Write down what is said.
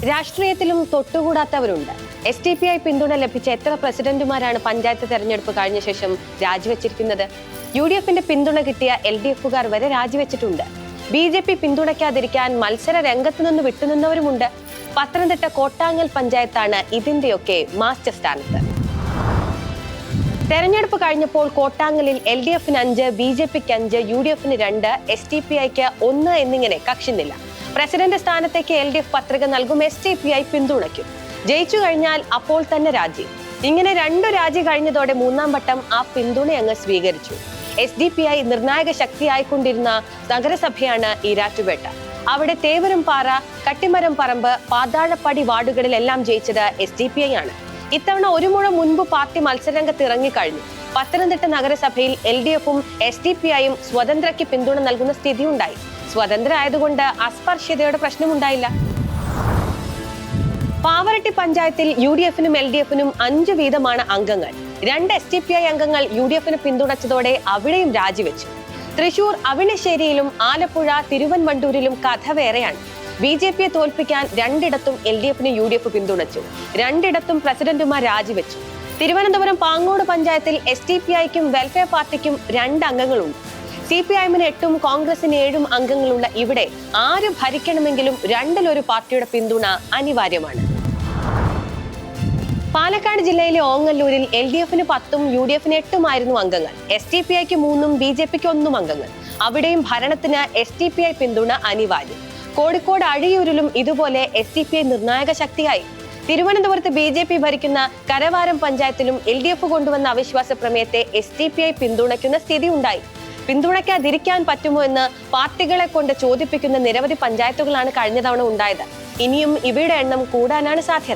രാഷ്ട്രീയത്തിലും തൊട്ടുകൂടാത്തവരുണ്ട്. SDPI പിന്തുണ ലഭിച്ച എത്ര പ്രസിഡന്റുമാരാണ് പഞ്ചായത്ത് തെരഞ്ഞെടുപ്പ് കഴിഞ്ഞ ശേഷം രാജിവെച്ചിരിക്കുന്നത്? UDFന്റെ പിന്തുണ കിട്ടിയ LDFുകാർ വരെ രാജിവെച്ചിട്ടുണ്ട്. BJP പിന്തുണയ്ക്കാതിരിക്കാൻ മത്സര രംഗത്തു നിന്ന് വിട്ടുനിന്നവരുമുണ്ട്. പത്തനംതിട്ട കോട്ടാങ്ങൽ പഞ്ചായത്താണ് ഇതിന്റെയൊക്കെ മാസ്റ്റർ സ്ഥാനത്ത്. തെരഞ്ഞെടുപ്പ് കഴിഞ്ഞപ്പോൾ കോട്ടാങ്ങലിൽ LDFന് 5, BJPക്ക് 5, UDFന് 2, SDPIക്ക് 1 എന്നിങ്ങനെ കക്ഷിനില്ല. പ്രസിഡന്റ് സ്ഥാനത്തേക്ക് LDF പത്രിക നൽകും, SDPI പിന്തുണയ്ക്കും. ജയിച്ചു കഴിഞ്ഞാൽ അപ്പോൾ തന്നെ രാജി. ഇങ്ങനെ 2 രാജി കഴിഞ്ഞതോടെ 3-ാം വട്ടം ആ പിന്തുണ അങ്ങ് സ്വീകരിച്ചു. SDPI നിർണായക ശക്തിയായിക്കൊണ്ടിരുന്ന നഗരസഭയാണ് ഈരാറ്റുപേട്ട. അവിടെ തേവരംപാറ, കട്ടിമരം പറമ്പ്, പാതാഴപ്പടി വാർഡുകളിലെല്ലാം ജയിച്ചത് SDPI ആണ്. ഇത്തവണ ഒരു മുഴ മുൻപ് പാർട്ടി മത്സരരംഗത്ത് ഇറങ്ങിക്കഴിഞ്ഞു. പത്തനംതിട്ട നഗരസഭയിൽ LDFും SDPIയും സ്വതന്ത്രയ്ക്ക് പിന്തുണ നൽകുന്ന സ്ഥിതി ഉണ്ടായി. സ്വതന്ത്ര ആയതുകൊണ്ട് അസ്പർശ്യതയുടെ പ്രശ്നമുണ്ടായില്ല. പാവറട്ടി പഞ്ചായത്തിൽ UDFനും LDFനും 5 വീതമാണ് അംഗങ്ങൾ. 2 SDPI അംഗങ്ങൾ UDFന് പിന്തുണച്ചതോടെ അവിടെയും രാജിവെച്ചു. തൃശൂർ അവിണശ്ശേരിയിലും ആലപ്പുഴ തിരുവൻവണ്ടൂരിലും കഥ വേറെയാണ്. BJPയെ തോൽപ്പിക്കാൻ 2ഇടത്തും LDFന് UDF പിന്തുണച്ചു. 2ഇടത്തും പ്രസിഡന്റുമാർ രാജിവെച്ചു. തിരുവനന്തപുരം പാങ്ങോട് പഞ്ചായത്തിൽ SDPIക്കും വെൽഫെയർ പാർട്ടിക്കും 2 അംഗങ്ങളുണ്ട്. CPIഎമ്മിന് 8ഉം കോൺഗ്രസിന് 7ഉം അംഗങ്ങളുള്ള ഇവിടെ ആര് ഭരിക്കണമെങ്കിലും 2-ൽ-1 പാർട്ടിയുടെ പിന്തുണ അനിവാര്യമാണ്. പാലക്കാട് ജില്ലയിലെ ഓങ്ങല്ലൂരിൽ LDFന് 10ഉം UDFന് 8ഉമായിരുന്നു അംഗങ്ങൾ. SDPIക്ക് 3ഉം BJPക്ക് 1ഉം അംഗങ്ങൾ. അവിടെയും ഭരണത്തിന് SDPI പിന്തുണ അനിവാര്യം. കോഴിക്കോട് അഴിയൂരിലും ഇതുപോലെ SDPI നിർണായക ശക്തിയായി. തിരുവനന്തപുരത്ത് BJP ഭരിക്കുന്ന കരവാരം പഞ്ചായത്തിലും LDF കൊണ്ടുവന്ന അവിശ്വാസ പ്രമേയത്തെ SDPI പിന്തുണയ്ക്കുന്ന സ്ഥിതി ഉണ്ടായി. പിന്തുണയ്ക്കാതിരിക്കാൻ പറ്റുമോ എന്ന് പാർട്ടികളെ കൊണ്ട് ചോദിപ്പിക്കുന്ന നിരവധി പഞ്ചായത്തുകളാണ് കഴിഞ്ഞ തവണ ഉണ്ടായത്. ഇനിയും ഇവയുടെ എണ്ണം കൂടാനാണ് സാധ്യത.